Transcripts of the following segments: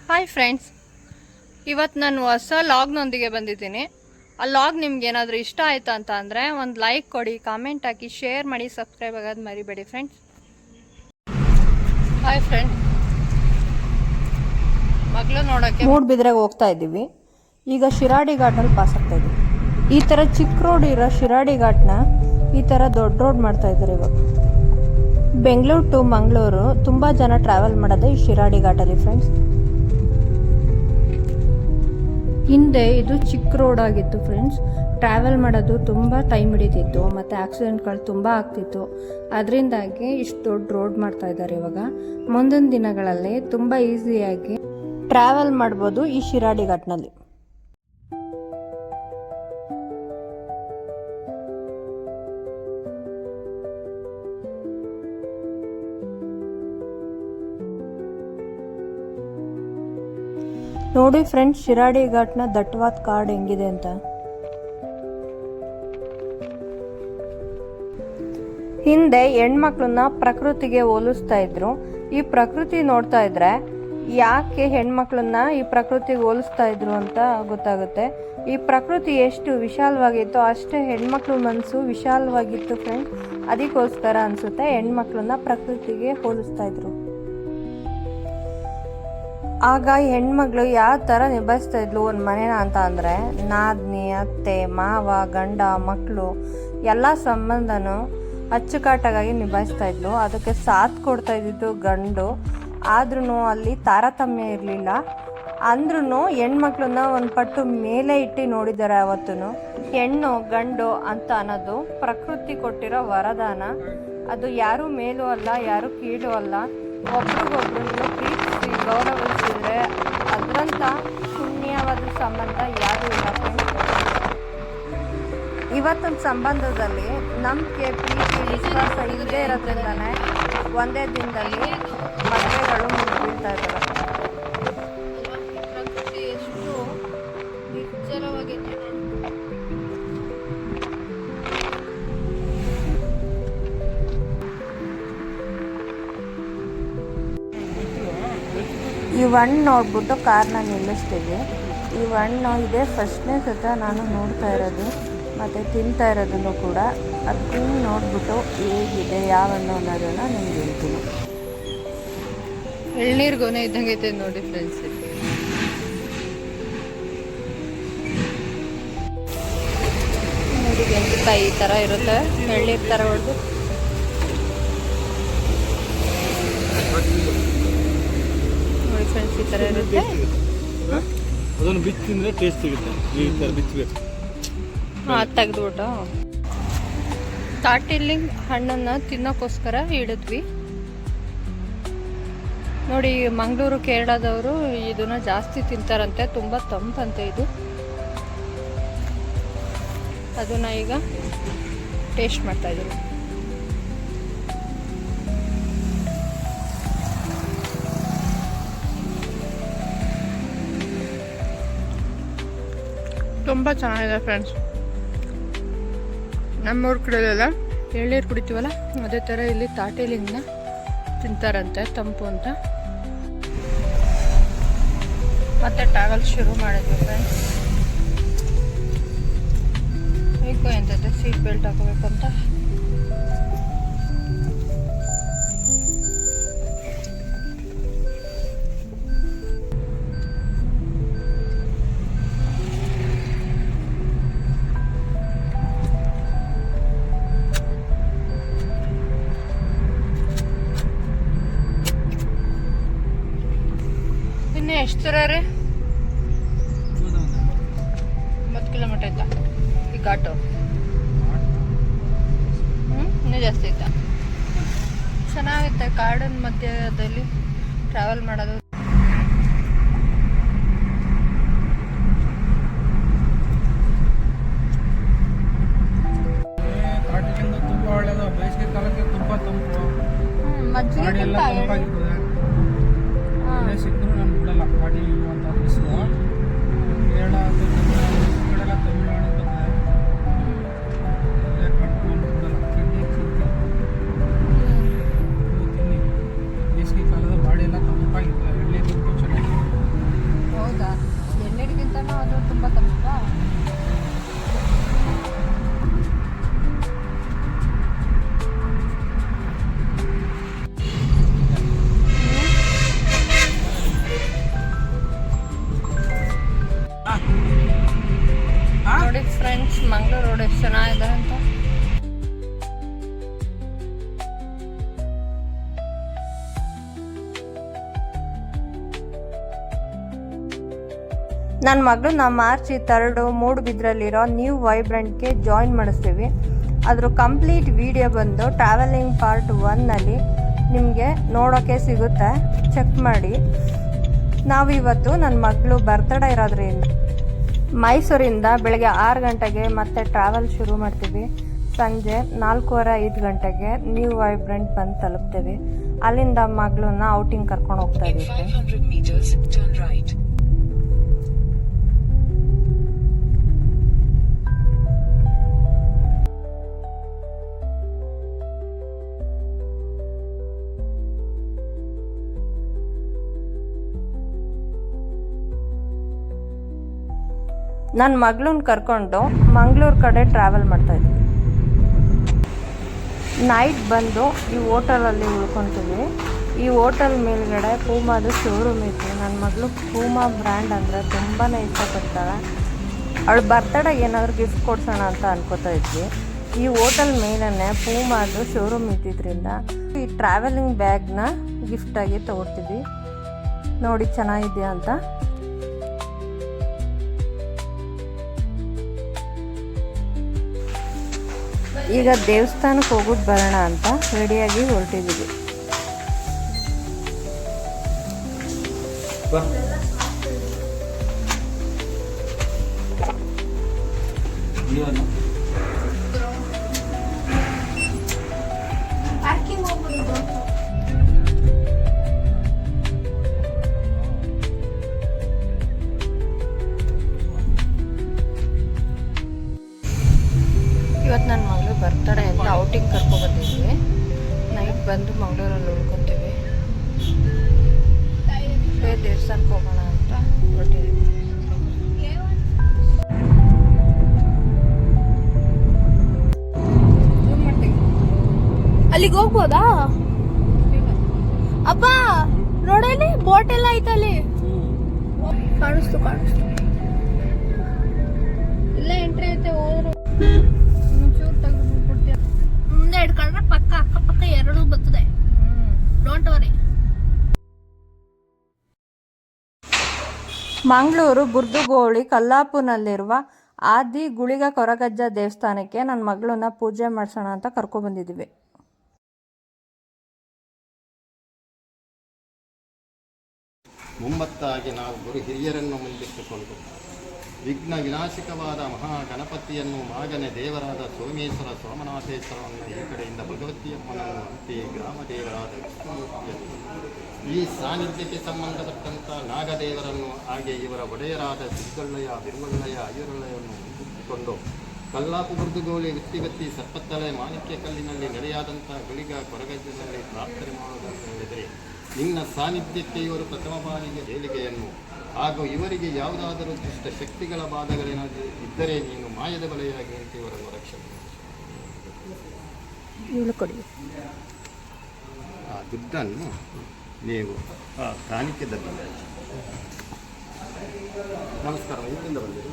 Hi friends, ಇವತ್ತು ನಾನು ಹೊಸ ಲಾಗ್ನೊಂದಿಗೆ ಬಂದಿದ್ದೀನಿ. ಆ ಲಾಗ್ ನಿಮ್ಗೆ ಏನಾದರೂ ಇಷ್ಟ ಆಯಿತು ಅಂತ ಅಂದರೆ ಒಂದು ಲೈಕ್ ಕೊಡಿ, ಕಾಮೆಂಟ್ ಹಾಕಿ, ಶೇರ್ ಮಾಡಿ, ಸಬ್ಸ್ಕ್ರೈಬ್ ಆಗೋದು ಮರಿಬೇಡಿ ಫ್ರೆಂಡ್ಸ್. ಹಾಯ್ ಫ್ರೆಂಡ್ಸ್, ಮಗಳು ನೋಡೋಕ್ಕೆ ಮೂಡ್ಬಿದ್ರೆಗೆ ಹೋಗ್ತಾ ಇದ್ದೀವಿ. ಈಗ ಶಿರಾಡಿ ಘಾಟಲ್ಲಿ ಪಾಸ್ ಆಗ್ತಾ ಇದ್ದೀವಿ. ಈ ಥರ ಚಿಕ್ಕ ರೋಡ್ ಇರೋ ಶಿರಾಡಿ ಘಾಟ್ನ ಈ ಥರ ದೊಡ್ಡ ರೋಡ್ ಮಾಡ್ತಾ ಇದ್ದಾರೆ ಇವಾಗ. ಬೆಂಗಳೂರು ಟು ಮಂಗಳೂರು ತುಂಬ ಜನ ಟ್ರಾವೆಲ್ ಮಾಡೋದೇ ಈ ಶಿರಾಡಿ ಘಾಟಲ್ಲಿ ಫ್ರೆಂಡ್ಸ್. ಹಿಂದೆ ಇದು ಚಿಕ್ಕ ರೋಡ್ ಆಗಿತ್ತು ಫ್ರೆಂಡ್ಸ್. ಟ್ರಾವೆಲ್ ಮಾಡೋದು ತುಂಬ ಟೈಮ್ ಹಿಡಿತಿತ್ತು ಮತ್ತು ಆಕ್ಸಿಡೆಂಟ್ಗಳು ತುಂಬ ಆಗ್ತಿತ್ತು. ಅದರಿಂದಾಗಿ ಇಷ್ಟು ದೊಡ್ಡ ರೋಡ್ ಮಾಡ್ತಾ ಇದ್ದಾರೆ ಇವಾಗ. ಮುಂದಿನ ದಿನಗಳಲ್ಲಿ ತುಂಬ ಈಸಿಯಾಗಿ ಟ್ರಾವೆಲ್ ಮಾಡ್ಬೋದು ಈ ಶಿರಾಡಿ ಘಾಟ್ನಲ್ಲಿ. ನೋಡಿ ಫ್ರೆಂಡ್ಸ್, ಶಿರಾಡಿ ಘಾಟ್ನ ದಟ್ಟವಾದ ಕಾಡು ಹೆಂಗಿದೆ ಅಂತ. ಹಿಂದೆ ಹೆಣ್ಮಕ್ಳನ್ನ ಪ್ರಕೃತಿಗೆ ಹೋಲಿಸ್ತಾ ಇದ್ರು. ಈ ಪ್ರಕೃತಿ ನೋಡ್ತಾ ಇದ್ರೆ ಯಾಕೆ ಹೆಣ್ಮಕ್ಳನ್ನ ಈ ಪ್ರಕೃತಿಗೆ ಹೋಲಿಸ್ತಾ ಇದ್ರು ಅಂತ ಗೊತ್ತಾಗುತ್ತೆ. ಈ ಪ್ರಕೃತಿ ಎಷ್ಟು ವಿಶಾಲವಾಗಿತ್ತು ಅಷ್ಟೇ ಹೆಣ್ಮಕ್ಳ ಮನಸ್ಸು ವಿಶಾಲವಾಗಿತ್ತು ಫ್ರೆಂಡ್ಸ್. ಅದಕ್ಕೋಸ್ಕರ ಅನ್ಸುತ್ತೆ ಹೆಣ್ಮಕ್ಳನ್ನ ಪ್ರಕೃತಿಗೆ ಹೋಲಿಸ್ತಾ ಇದ್ರು. ಆಗ ಹೆಣ್ಮಗಳು ಯಾವ ಥರ ನಿಭಾಯಿಸ್ತಾ ಇದ್ಲು ಒಂದು ಮನೇನ ಅಂತ ಅಂದರೆ, ನಾದ್ನಿ, ಅತ್ತೆ, ಮಾವ, ಗಂಡ, ಮಕ್ಕಳು ಎಲ್ಲ ಸಂಬಂಧನೂ ಅಚ್ಚುಕಟ್ಟಾಗಿ ನಿಭಾಯಿಸ್ತಾ ಇದ್ಲು. ಅದಕ್ಕೆ ಸಾಥ್ ಕೊಡ್ತಾ ಇದ್ದಿದ್ದು ಗಂಡು. ಆದ್ರೂ ಅಲ್ಲಿ ತಾರತಮ್ಯ ಇರಲಿಲ್ಲ. ಅಂದ್ರೂ ಹೆಣ್ಮಕ್ಳನ್ನ ಒಂದು ಪಟ್ಟು ಮೇಲೆ ಇಟ್ಟು ನೋಡಿದ್ದಾರೆ ಅವತ್ತೂ. ಹೆಣ್ಣು ಗಂಡು ಅಂತ ಅನ್ನೋದು ಪ್ರಕೃತಿ ಕೊಟ್ಟಿರೋ ವರದಾನ. ಅದು ಯಾರೂ ಮೇಲೂ ಅಲ್ಲ, ಯಾರೂ ಕೀಳು ಅಲ್ಲ. ಒಬ್ರಿಗೊಬ್ರನ್ನು ಪ್ರೀತಿಸಿ ಗೌರವಿಸಿದ್ರೆ ಅದರಂಥ ಪುಣ್ಯವಾದ ಸಂಬಂಧ ಯಾವುದೂ ಇಲ್ಲ ಫ್ರೆಂಡ್ಸ್. ಇವತ್ತೊಂದು ಸಂಬಂಧದಲ್ಲಿ ನಂಬಿಕೆ, ಪ್ರೀತಿ, ವಿಶ್ವಾಸ ಇಲ್ಲದೆ ಇರೋದ್ರಿಂದನೇ ಒಂದೇ ದಿನದಲ್ಲಿ ಮದುವೆಗಳು ಮುಗಿಬೀಳ್ತಾ ಇದ್ದಾರೆ. ಪ್ರಕೃತಿ ಎಷ್ಟು ನಿರ್ಜರವಾಗಿದೆ. ಈ ಹಣ್ಣು ನೋಡ್ಬಿಟ್ಟು ಕಾರ್ನ ನಿಲ್ಲಿಸ್ತೀವಿ. ಈ ಹಣ್ಣು ಇದೇ ಫಸ್ಟ್ನೇ ಸತ ನಾನು ನೋಡ್ತಾ ಇರೋದು ಮತ್ತು ತಿಂತಾ ಇರೋದನ್ನು ಕೂಡ. ಅದನ್ನು ನೋಡ್ಬಿಟ್ಟು ಹೇಗಿದೆ ಯಾವ ಹಣ್ಣು ಅನ್ನೋದನ್ನು ನಿಮ್ಗೆ ಹೇಳ್ತೀನಿ. ಎಳ್ನೀರು ಗೊನೆ ಇದ್ದಂಗೆ ಐತೆ ನೋಡಿ ಫ್ರೆಂಡ್ಸ್. ನೋಡಿ ಬೆಂಕಿಕಾಯಿ ಈ ಥರ ಇರುತ್ತೆ, ಎಳ್ನೀರು ಥರ ಹೊಡೆದು. ಫ್ರೆಂಡ್ಸ್ ಈ ಥರ ಇರುತ್ತೆ. ಅದನ್ನು ಬಿಚ್ಚಿದ್ರೆ ಟೇಸ್ಟ್ ಸಿಗುತ್ತೆ. ಈ ಥರ ಬಿಚ್ಚಬೇಕು. ಹಾಂ, ತೆಗೆದ್ಬಿಟ್ಟು ತಾಟಿಲಿ ಹಣ್ಣನ್ನು ತಿನ್ನೋಕ್ಕೋಸ್ಕರ ಇಡಿದ್ವಿ. ನೋಡಿ, ಮಂಗಳೂರು, ಕೇರಳದವರು ಇದನ್ನು ಜಾಸ್ತಿ ತಿಂತಾರಂತೆ. ತುಂಬ ತಂಪಂತೆ ಇದು. ಅದನ್ನು ಈಗ ಟೇಸ್ಟ್ ಮಾಡ್ತಾಯಿದ್ದೀವಿ. ತುಂಬ ಚೆನ್ನಾಗಿದೆ ಫ್ರೆಂಡ್ಸ್. ನಮ್ಮೂರ ಕಡೆಯಲ್ಲೆಲ್ಲ ಎಳ್ನೀರು ಕುಡಿತೀವಲ್ಲ ಅದೇ ಥರ ಇಲ್ಲಿ ತಾಟೇಲಿಂಗನ್ನ ತಿಂತಾರಂತೆ, ತಂಪು ಅಂತ. ಮತ್ತೆ ಟ್ರಾವೆಲ್ ಶುರು ಮಾಡಿದ್ವಿ ಫ್ರೆಂಡ್ಸ್. ಹೇಗೋ ಎಂತೈತೆ ಸೀಟ್ ಬೆಲ್ಟ್ ಹಾಕೋಬೇಕಂತ. ಎಷ್ಟು ದೂರ ರೀ? 10 ಕಿಲೋಮೀಟರ್ ಐತಾ ಈ ಘಾಟು? ಇನ್ನೂ ಜಾಸ್ತಿ ಐತಾ? ಚೆನ್ನಾಗಿತ್ತೆ ಕಾಡಿನ ಮಧ್ಯದಲ್ಲಿ ಟ್ರಾವೆಲ್ ಮಾಡೋದು. ತುಂಬ ಒಳ್ಳೆಯದು. ಬೇಸಿಗೆ ಕಾಲಕ್ಕೆ ತುಂಬ ತಂಪು. ಮಜ್ಜಿಗೆ ಸಿಕ್ಕರೂ ನಾನು ಬಿಡಲ್ಲ. ಘಾಟಿ ಇರುವಂಥ ಬಿಸಿಲು ಕೇರಳ ಕಡೆಲ್ಲ ತಮಿಳುನಾಡು ಬರ್ತದೆ. ನಾನು ಬಿಡಲ್ಲ. ತಿಂಡಿ ತಿನ್ನಿ. ಬೇಸಿಗೆ ಕಾಲದ ಬಾಡಿ ಎಲ್ಲ ತಂಪಾಗಿರ್ತದೆ. ನನ್ನ ಮಗಳು ಮಾರ್ಚ್ 3 ಮೂಡುಬಿದ್ರಲ್ಲಿರೋ ನ್ಯೂ ವೈಬ್ರೆಂಟ್ಗೆ ಜಾಯಿನ್ ಮಾಡಿಸ್ತೀವಿ. ಅದ್ರ ಕಂಪ್ಲೀಟ್ ವಿಡಿಯೋ ಬಂದು ಟ್ರಾವೆಲಿಂಗ್ ಪಾರ್ಟ್ 1ನಲ್ಲಿ ನಿಮಗೆ ನೋಡೋಕ್ಕೆ ಸಿಗುತ್ತೆ, ಚೆಕ್ ಮಾಡಿ. ನಾವಿವತ್ತು ನನ್ನ ಮಗಳು ಬರ್ತ್ಡೇ ಇರೋದ್ರಿಂದ ಮೈಸೂರಿಂದ ಬೆಳಗ್ಗೆ 6 ಗಂಟೆಗೆ ಮತ್ತೆ ಟ್ರಾವೆಲ್ ಶುರು ಮಾಡ್ತೀವಿ. ಸಂಜೆ 4:15 ಗಂಟೆಗೆ ನ್ಯೂ ವೈಬ್ರೆಂಟ್ ಬಂದು ತಲುಪ್ತೇವೆ. ಅಲ್ಲಿಂದ ಮಗಳನ್ನ ಔಟಿಂಗ್ ಕರ್ಕೊಂಡು ಹೋಗ್ತಾ ಇದ್ದೀವಿ. ನನ್ನ ಮಗಳನ್ನ ಕರ್ಕೊಂಡು ಮಂಗಳೂರು ಕಡೆ ಟ್ರಾವೆಲ್ ಮಾಡ್ತಾ ಇದ್ದೀವಿ. ನೈಟ್ ಬಂದು ಈ ಹೋಟೆಲಲ್ಲಿ ಉಳ್ಕೊತೀವಿ. ಈ ಹೋಟೆಲ್ ಮೇಲ್ಗಡೆ ಪೂಮಾದು ಶೋರೂಮ್ ಇತ್ತು. ನನ್ನ ಮಗಳು ಪೂಮಾ ಬ್ರ್ಯಾಂಡ್ ಅಂದರೆ ತುಂಬಾ ಇಷ್ಟಪಡ್ತಾಳೆ. ಅವಳು ಬರ್ತ್ಡೇಗೆ ಏನಾದರೂ ಗಿಫ್ಟ್ ಕೊಡ್ಸೋಣ ಅಂತ ಅನ್ಕೋತಾ ಇದ್ವಿ. ಈ ಹೋಟೆಲ್ ಮೇಲೇ ಪೂಮಾದು ಶೋರೂಮ್ ಇದ್ದಿದ್ದರಿಂದ ಈ ಟ್ರಾವೆಲಿಂಗ್ ಬ್ಯಾಗ್ನ ಗಿಫ್ಟಾಗಿ ತೊಗೊಳ್ತೀವಿ. ನೋಡಿ ಚೆನ್ನಾಗಿದೆಯಾ ಅಂತ. ಈಗ ದೇವಸ್ಥಾನಕ್ಕೆ ಹೋಗೋದು ಬರೋಣ ಅಂತ ರೆಡಿಯಾಗಿ ಹೊರಟಿದ್ದೀವಿ. ಇವತ್ತು ನನ್ನ ಮಗಳು ಬರ್ತ್ಡೇ ಅಂತ ಔಟಿಂಗ್ ಕರ್ಕೊಬಂದಿದ್ವಿ. ನೈಟ್ ಬಂದು ಮಂಗಳೂರಲ್ಲಿ ಉಳ್ಕೊತೀವಿ. ದೇವಸ್ಥಾನಕ್ಕೆ ಹೋಗೋಣ ಅಂತ ಹೊರಟಿದ್ದೀವಿ. ಅಲ್ಲಿಗೆ ಹೋಗ್ಬೋದಾ ಅಪ್ಪ? ನೋಡಲಿ ಬೋಟ್ ಎಲ್ಲ ಐತಲ್ಲಿ, ಕಾಣಿಸ್ತು ಇಲ್ಲ ಎಂಟ್ರಿ ಐತೆ. ಹೋದ್ರು ಮುಂದೆ ಇಟ್ಕೊಂಡ್ರೆ ಪಕ್ಕ ಅಕ್ಕಪಕ್ಕ ಎರಡು ಬರ್ತದೆ. Don't worry. ಮಂಗಳೂರು ಬುರ್ದುಗೋಳಿ ಕಲ್ಲಾಪುನಲ್ಲಿರುವ ಆದಿ ಗುಳಿಗ ಕೊರಗಜ್ಜ ದೇವಸ್ಥಾನಕ್ಕೆ ನನ್ನ ಮಗಳನ್ನ ಪೂಜೆ ಮಾಡಿಸೋಣ ಅಂತ ಕರ್ಕೊಬಂದಿದ್ದೀವಿ. ಮುಂಬತ್ತಾಗಿ ನಾವು ಗುರು ಹಿರಿಯರನ್ನು ಮುಂದಿಟ್ಟುಕೊಂಡು ವಿಘ್ನ ವಿನಾಶಕವಾದ ಮಹಾಗಣಪತಿಯನ್ನು ಮಾಗನೆ ದೇವರಾದ ಸೋಮೇಶ್ವರ ಸೋಮನಾಥೇಶ್ವರವನ್ನು ಈ ಕಡೆಯಿಂದ ಭಗವತಿಯಮ್ಮನನ್ನು ಅಂತೆಯೇ ಗ್ರಾಮ ದೇವರಾದ ವಿಷ್ಣುಮೂರ್ತಿಯನ್ನು ಈ ಸಾನ್ನಿಧ್ಯಕ್ಕೆ ಸಂಬಂಧಪಟ್ಟಂಥ ನಾಗದೇವರನ್ನು ಹಾಗೆ ಇವರ ಒಡೆಯರಾದ ಸಿದ್ದಳ್ಳಯ್ಯ ಬಿರುವಳ್ಳಯ್ಯ ಅಯ್ಯರಳ್ಳಯ್ಯವನ್ನು ಮುಂದಿಟ್ಟುಕೊಂಡು ಕಲ್ಲಾಪು ಬುರ್ದುಗೋಳಿ ವಿತ್ತಿಗತ್ತಿ ಸರ್ಪತ್ತಲೆ ಮಾಣಿಕ್ಯ ಕಲ್ಲಿನಲ್ಲಿ ನಡೆಯಾದಂಥ ಗುಳಿಗ ಕೊರಗಜ್ಜನಲ್ಲಿ ಪ್ರಾರ್ಥನೆ ಮಾಡುವುದಂತ ಹೇಳಿದರೆ ನಿನ್ನ ಸಾನ್ನಿಧ್ಯಕ್ಕೆ ಇವರು ಪ್ರಥಮ ಬಾರಿಗೆ ಏಳಿಗೆಯನ್ನು ಹಾಗೂ ಇವರಿಗೆ ಯಾವುದಾದರೂ ದುಷ್ಟ ಶಕ್ತಿಗಳ ಬಾಧಗಳೇನಾದರೂ ಇದ್ದರೆ ನೀನು ಮಾಯದ ಬಲೆಯಾಗಿ ಅಂತ ಇವರನ್ನು ರಕ್ಷಣೆ ಕೊಡಿ. ಆ ದುಡ್ಡನ್ನು ನೀವು ಕಾಣಿಕೆದಲ್ಲಿ ನಮಸ್ಕಾರ. ಇಲ್ಲಿಂದ ಬಂದಿರಿ.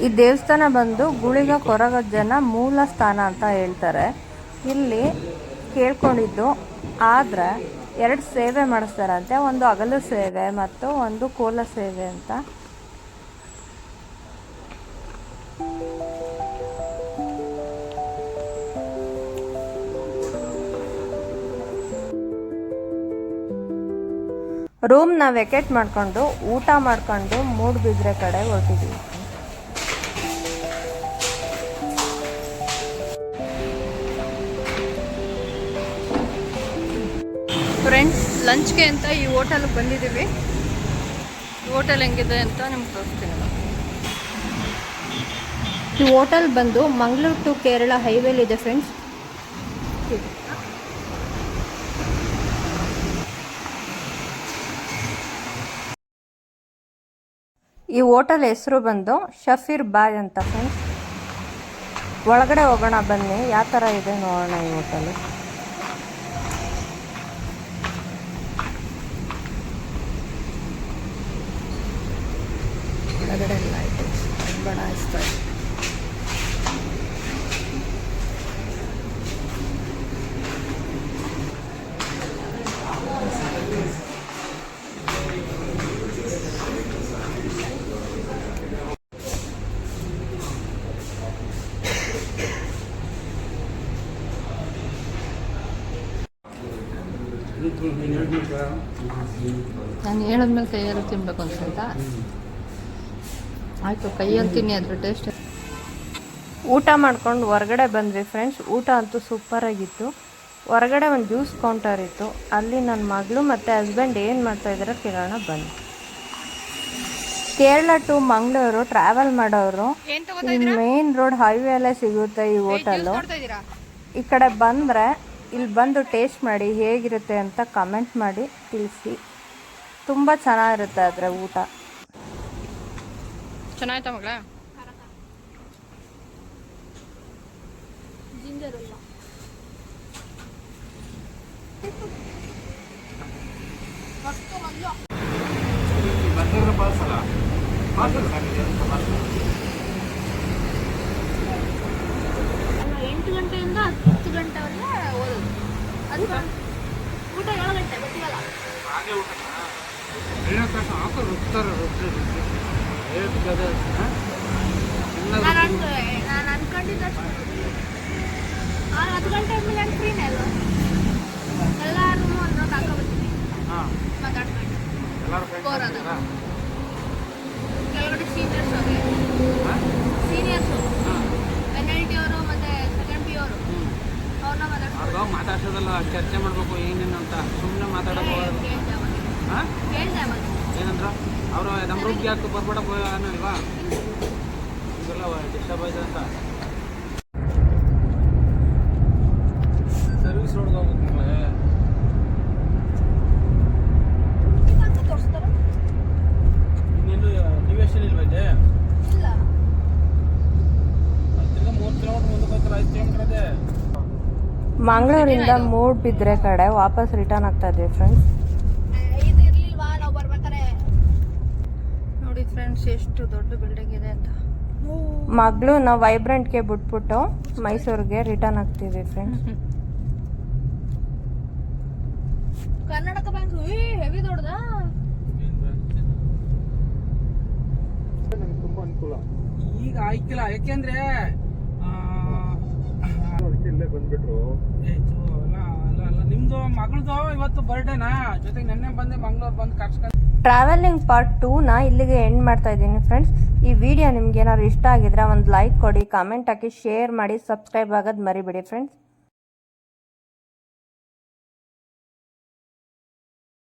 ಈ ದೇವಸ್ಥಾನ ಬಂದು ಗುಳಿಗ ಕೊರಗಜ್ಜನ ಮೂಲ ಸ್ಥಾನ ಅಂತ ಹೇಳ್ತಾರೆ. ಇಲ್ಲಿ ಕೇಳ್ಕೊಂಡಿದ್ದು ಆದರೆ 2 ಸೇವೆ ಮಾಡಿಸ್ತಾರಂತೆ. ಒಂದು ಹಗಲು ಸೇವೆ ಮತ್ತು ಒಂದು ಕೋಲ ಸೇವೆ ಅಂತ. ರೂಮ್ನ ವೆಕೇಟ್ ಮಾಡಿಕೊಂಡು ಊಟ ಮಾಡಿಕೊಂಡು ಮೂಡುಬಿದ್ರೆ ಕಡೆ ಹೊರಟಿದ್ವಿ. ಫ್ರೆಂಡ್ಸ್, ಲಂಚ್ಗೆ ಅಂತ ಈ ಹೋಟೆಲ್ಗೆ ಬಂದಿದ್ದೀವಿ. ಈ ಹೋಟೆಲ್ ಹೆಂಗಿದೆ ಅಂತ ನಿಮ್ಗೆ ತೋರಿಸ್ತೀನಿ. ಈ ಹೋಟೆಲ್ ಬಂದು ಮಂಗಳೂರು ಟು ಕೇರಳ ಹೈವೇಲಿದೆ ಫ್ರೆಂಡ್ಸ್. ಈ ಹೋಟೆಲ್ ಹೆಸರು ಬಂದು ಶಫೀರ್ ಬಾಯ್ ಅಂತ ಫ್ರೆಂಡ್ಸ್. ಒಳಗಡೆ ಹೋಗೋಣ ಬನ್ನಿ, ಯಾವ ಥರ ಇದೆ ನೋಡೋಣ ಈ ಹೋಟೆಲು. ಒಳಗಡೆ ಲೈಟಿಂಗ್ಸ್ ಬಡ ಇಷ್ಟ. ನಾನು ಹೇಳಿದ್ಮೇಲೆ ಕೈಯಲ್ಲಿ ತಿನ್ಬೇಕು ಅನ್ಸುತ್ತ. ಆಯಿತು, ಕೈಯಲ್ಲಿ ತಿನ್ನಿ, ಅದ್ರ ಟೇಸ್ಟ್. ಊಟ ಮಾಡ್ಕೊಂಡು ಹೊರಗಡೆ ಬಂದ್ವಿ ಫ್ರೆಂಡ್ಸ್. ಊಟ ಅಂತೂ ಸೂಪರಾಗಿತ್ತು. ಹೊರಗಡೆ ಒಂದು ಜ್ಯೂಸ್ ಕೌಂಟರ್ ಇತ್ತು, ಅಲ್ಲಿ ನನ್ನ ಮಗಳು ಮತ್ತು ಹಸ್ಬೆಂಡ್ ಏನು ಮಾಡ್ತಾಯಿದ್ದಾರೆ ಕೇಳೋಣ ಬನ್ನಿ. ಕೇರಳ ಟು ಮಂಗಳೂರು ಟ್ರಾವೆಲ್ ಮಾಡೋರು ಮೇನ್ ರೋಡ್ ಹೈವೇ ಅಲ್ಲೇ ಸಿಗುತ್ತೆ ಈ ಹೋಟೆಲ್ಲು. ಈ ಕಡೆ ಬಂದರೆ ಇಲ್ಲಿ ಬಂದು ಟೇಸ್ಟ್ ಮಾಡಿ ಹೇಗಿರುತ್ತೆ ಅಂತ ಕಮೆಂಟ್ ಮಾಡಿ ತಿಳಿಸಿ. ತುಂಬ ಚೆನ್ನಾಗಿರುತ್ತೆ ಆದರೆ ಊಟ. ಚೆನ್ನಾಯ್ತಾ ಮಗಳ? ಜಿಂಜರ್ ಅಲ್ಲ. ಅಲ್ಲ, 8 ಗಂಟೆಯಿಂದ 10 ಗಂಟೆವರೆಗೆ ಓದೋದು. ಅದು ಊಟ 7 ಗಂಟೆ ಗೊತ್ತಿಲ್ಲ. ನಾನು ಅನ್ಕೊಂಡಿದ್ದಷ್ಟು 10 ಗಂಟೆ ಆದ್ಮೇಲೆ ನಾನು ಫ್ರೀನೇ ಅಲ್ವಾ? ಎಲ್ಲರೂ ಒಂದು ರೌಂಡ್ ಹಾಕೋಬರ್ತೀನಿ, ಮಾತಾಡ್ಕೊಂಡು ಬೋರ್ ಆದಾಗ. ಕೆಳಗಡೆ ಸೀನಿಯರ್ಸು NLT ಅವರು ಮತ್ತೆ ಸೆಕೆಂಡ್ ಪಿ ಅವರು ಅವ್ರನ್ನ ಮಾತಾಡ್ಸೋದಲ್ಲ, ಚರ್ಚೆ ಮಾಡ್ಬೇಕು ಏನೇನು ಅಂತ. ಸುಮ್ಮನೆ ಮಾತಾಡೋದು ಹೇಳ್ದೆ ಮತ್ತೆ ಏನಂದ್ರ ಅವರು ನಮ್ಮ ರೂಮ್ಗೆ ಯಾಕೆ ಬರ್ಬೇಡ ಅನ್ನಲ್ವಾ, ಇದೆಲ್ಲ ಡಿಸ್ಟರ್ಬ್ ಆಯ್ತು ಅಂತ. ಸರ್ವಿಸ್ ರೋಡ್ಗೆ ಹೋಗ್ಬೇಕು ನಿಮಗೆ. ತೋರಿಸ್ತಾರ ಇನ್ನೆಲ್ಲೂ ಡಿವಿಯೇಷನ್ ಇಲ್ವಾ ಇದೆ? ಇಲ್ಲ, ತಿರ್ಗಾ 3 ಕಿಲೋಮೀಟರ್ ಮುಂದಕ್ಕೆ ಹೋಗ್ತಾರೆ, 5 ಕಿಲೋಮೀಟರ್ ಅದೇ. ಮಂಗಳೂರಿಂದ ಮೂಡ್ ಬಿದ್ರೆ ಕಡೆ ವಾಪಸ್ ರಿಟರ್ನ್ ಆಗ್ತಾ ಇದ್ವಿ ಫ್ರೆಂಡ್ಸ್. ಇದು ಇರ್ಲಿಲ್ವಾ ನಾವು ಬರ್ಬೇಕಾರೆ? ನೋಡಿ ಫ್ರೆಂಡ್ಸ್ ಎಷ್ಟು ದೊಡ್ಡ ಬಿಲ್ಡಿಂಗ್ ಇದೆ ಅಂತ. ಮಗಳನ್ನ ವೈಬ್ರೆಂಟ್ಗೆ ಬಿಟ್ಬಿಟ್ಟು ಮೈಸೂರಿಗೆ ರಿಟರ್ನ್ ಆಗ್ತೀವಿ ಫ್ರೆಂಡ್ಸ್. ಕರ್ನಾಟಕ ಬ್ಯಾಂಕ್ ಹೆವಿ ದೊಡ್ಡದಾ? ತುಂಬಾ ಅನುಕೂಲ ಈಗ ಆಯ್ಕಿಲ್ಲ, ಯಾಕೆಂದ್ರೆ ಇಲ್ಲೇ ಬಂದ್ಬಿಟ್ರು. ನಿಮ್ದು ಮಗಳದು ಇವತ್ತು ಬರ್ಡೇನಾ, ಜೊತೆಗೆ ನೆನ್ನೆ ಬಂದೆ ಮಂಗಳೂರು ಬಂದು ಕರ್ಸ್ಕೊಂಡು. ಟ್ರಾವೆಲಿಂಗ್ ಪಾರ್ಟ್ 2ನ ಇಲ್ಲಿಗೆ ಎಂಡ್ ಮಾಡ್ತಾ ಇದ್ದೀನಿ ಫ್ರೆಂಡ್ಸ್. ಈ ವಿಡಿಯೋ ನಿಮ್ಗೆ ಏನಾದ್ರು ಇಷ್ಟ ಆಗಿದ್ರೆ ಒಂದು ಲೈಕ್ ಕೊಡಿ, ಕಾಮೆಂಟ್ ಹಾಕಿ, ಶೇರ್ ಮಾಡಿ, ಸಬ್ಸ್ಕ್ರೈಬ್ ಆಗೋದು ಮರಿಬೇಡಿ ಫ್ರೆಂಡ್ಸ್.